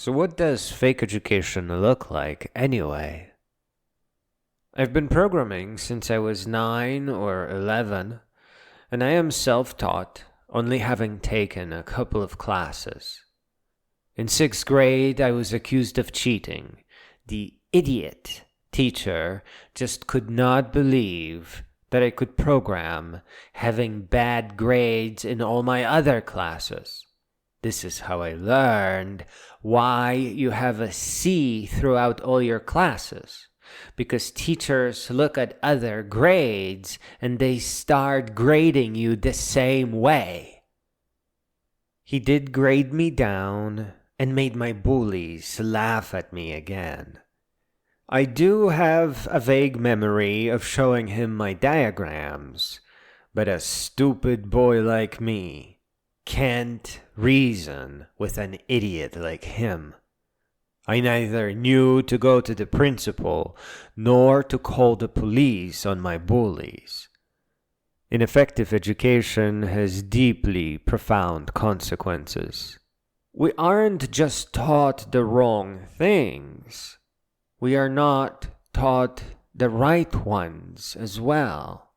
So what does fake education look like anyway? I've been programming since I was 9 or 11, and I am self-taught, only having taken a couple of classes. In 6th grade, I was accused of cheating. The idiot teacher just could not believe that I could program, having bad grades in all my other classes. This is how I learned why you have a C throughout all your classes. Because teachers look at other grades and they start grading you the same way. He did grade me down and made my bullies laugh at me again. I do have a vague memory of showing him my diagrams, but a stupid boy like me can't reason with an idiot like him. I neither knew to go to the principal nor to call the police on my bullies. Ineffective education has deeply profound consequences. We aren't just taught the wrong things. We are not taught the right ones as well.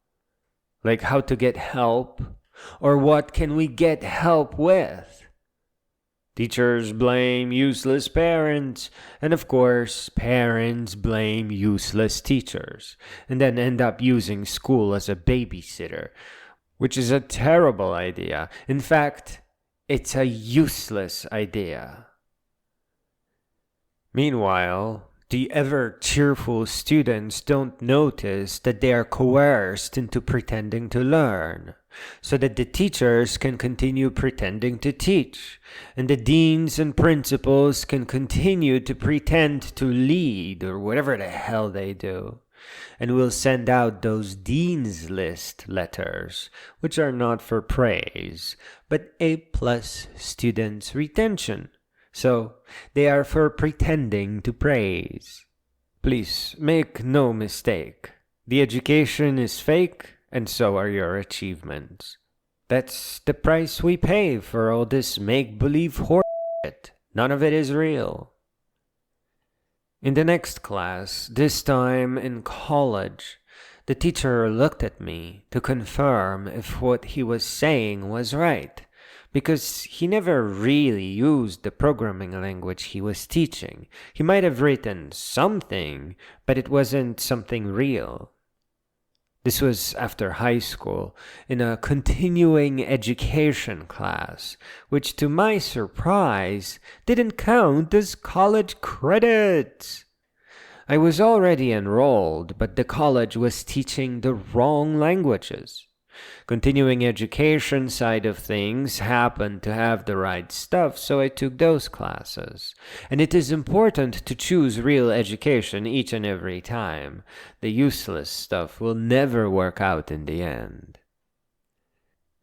Like how to get help, or what can we get help with? Teachers blame useless parents, and of course, parents blame useless teachers, and then end up using school as a babysitter, which is a terrible idea. In fact, it's a useless idea. Meanwhile, the ever-cheerful students don't notice that they are coerced into pretending to learn, so that the teachers can continue pretending to teach, and the deans and principals can continue to pretend to lead, or whatever the hell they do, and will send out those dean's list letters, which are not for praise, but A+ students' retention. So, they are for pretending to praise. Please, make no mistake. The education is fake, and so are your achievements. That's the price we pay for all this make-believe horseshit. None of it is real. In the next class, this time in college, the teacher looked at me to confirm if what he was saying was right, because he never really used the programming language he was teaching. He might have written something, but it wasn't something real. This was after high school, in a continuing education class, which to my surprise didn't count as college credits. I was already enrolled, but the college was teaching the wrong languages. Continuing education side of things happened to have the right stuff, so I took those classes. And it is important to choose real education each and every time. The useless stuff will never work out in the end.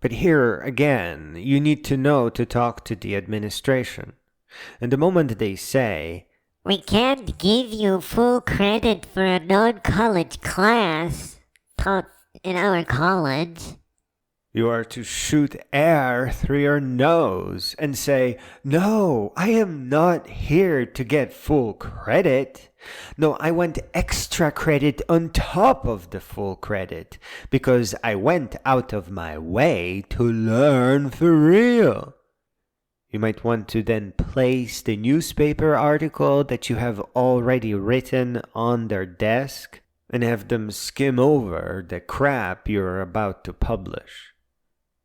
But here, again, you need to know to talk to the administration. And the moment they say, "We can't give you full credit for a non-college class taught in our college," you are to shoot air through your nose and say, "No, I am not here to get full credit. No, I want extra credit on top of the full credit because I went out of my way to learn for real." You might want to then place the newspaper article that you have already written on their desk and have them skim over the crap you're about to publish.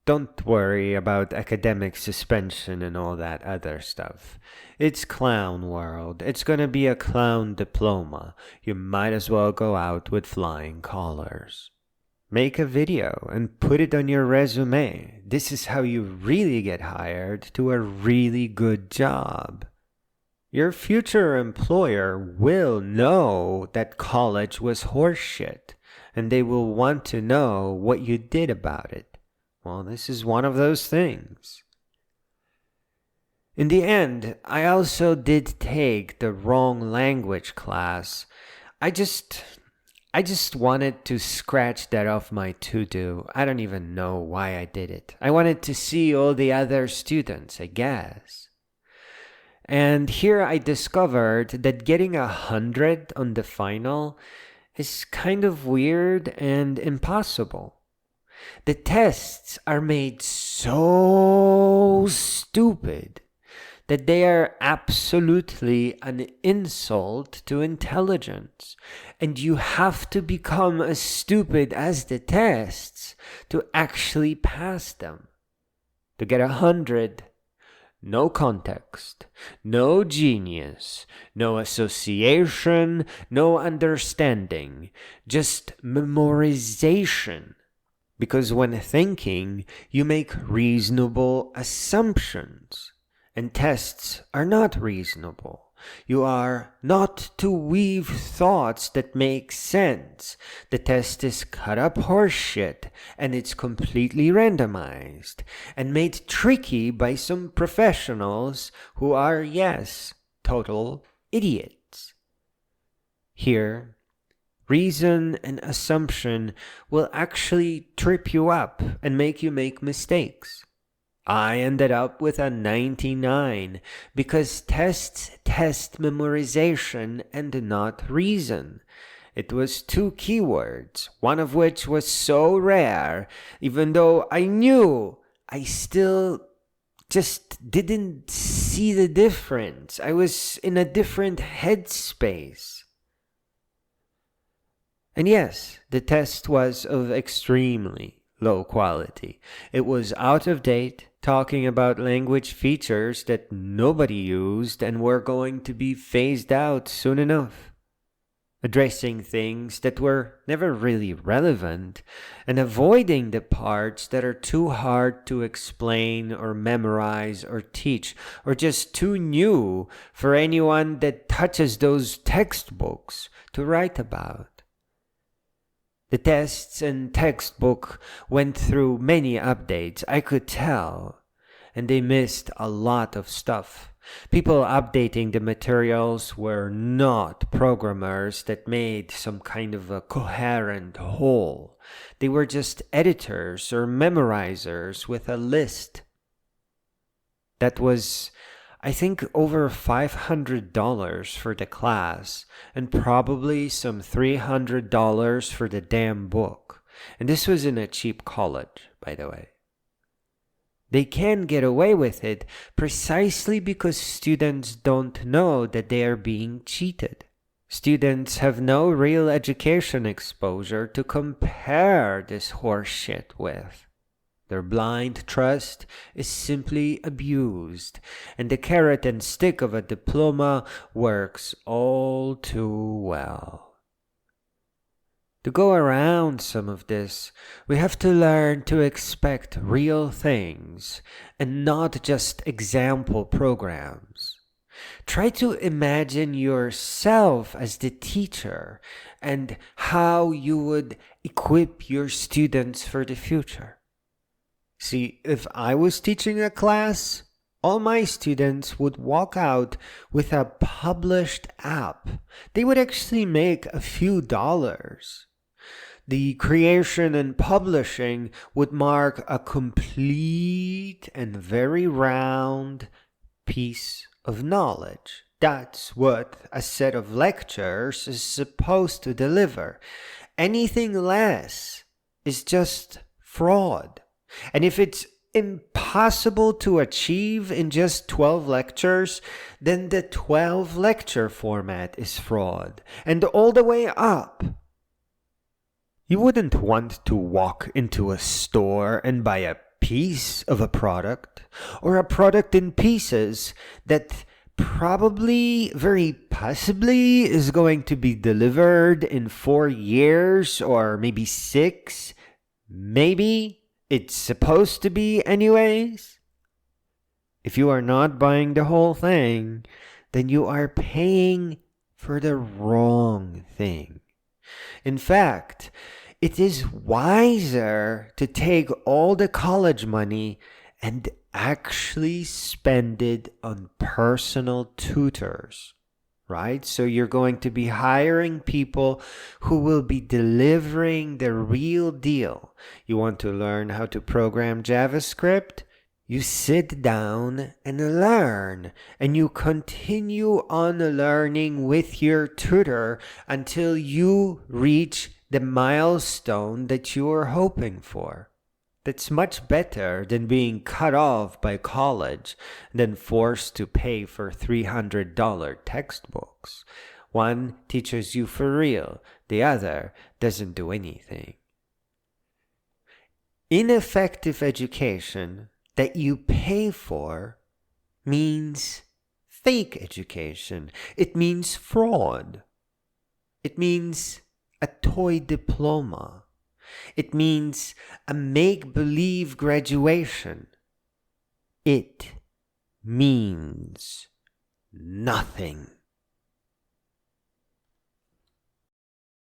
Don't worry about academic suspension and all that other stuff. It's clown world. It's gonna be a clown diploma. You might as well go out with flying colors. Make a video and put it on your resume. This is how you really get hired to a really good job. Your future employer will know that college was horseshit, and they will want to know what you did about it. Well, this is one of those things. In the end, I also did take the wrong language class. I just wanted to scratch that off my to-do. I don't even know why I did it. I wanted to see all the other students, I guess. And here I discovered that getting 100 on the final is kind of weird and impossible. The tests are made so stupid that they are absolutely an insult to intelligence. And you have to become as stupid as the tests to actually pass them. To get 100, no context, no genius, no association, no understanding, just memorization. Because when thinking, you make reasonable assumptions, and tests are not reasonable. You are not to weave thoughts that make sense. The test is cut up horseshit, and it's completely randomized, and made tricky by some professionals who are, yes, total idiots. Here, reason and assumption will actually trip you up and make you make mistakes. I ended up with a 99 because tests test memorization and not reason. It was 2 keywords, one of which was so rare, even though I knew, I still just didn't see the difference. I was in a different headspace. And yes, the test was of extremely low quality. It was out of date, talking about language features that nobody used and were going to be phased out soon enough. Addressing things that were never really relevant and avoiding the parts that are too hard to explain or memorize or teach or just too new for anyone that touches those textbooks to write about. The tests and textbook went through many updates, I could tell, and they missed a lot of stuff. People updating the materials were not programmers that made some kind of a coherent whole. They were just editors or memorizers with a list. That was, I think, over $500 for the class, and probably some $300 for the damn book. And this was in a cheap college, by the way. They can get away with it precisely because students don't know that they are being cheated. Students have no real education exposure to compare this horseshit with. Their blind trust is simply abused, and the carrot and stick of a diploma works all too well. To go around some of this, we have to learn to expect real things and not just example programs. Try to imagine yourself as the teacher and how you would equip your students for the future. See, if I was teaching a class, all my students would walk out with a published app. They would actually make a few dollars. The creation and publishing would mark a complete and very round piece of knowledge. That's what a set of lectures is supposed to deliver. Anything less is just fraud. And if it's impossible to achieve in just 12 lectures, then the 12 lecture format is fraud. And all the way up. You wouldn't want to walk into a store and buy a piece of a product, or a product in pieces that probably, very possibly, is going to be delivered in 4 years or maybe 6. Maybe it's supposed to be anyways. If you are not buying the whole thing, then you are paying for the wrong thing. In fact, it is wiser to take all the college money and actually spend it on personal tutors, right? So you're going to be hiring people who will be delivering the real deal. You want to learn how to program JavaScript? You sit down and learn, and you continue on learning with your tutor until you reach the milestone that you are hoping for. That's much better than being cut off by college and then forced to pay for $300 textbooks. One teaches you for real, the other doesn't do anything. Ineffective education that you pay for means fake education. It means fraud. It means a toy diploma. It means a make-believe graduation. It means nothing.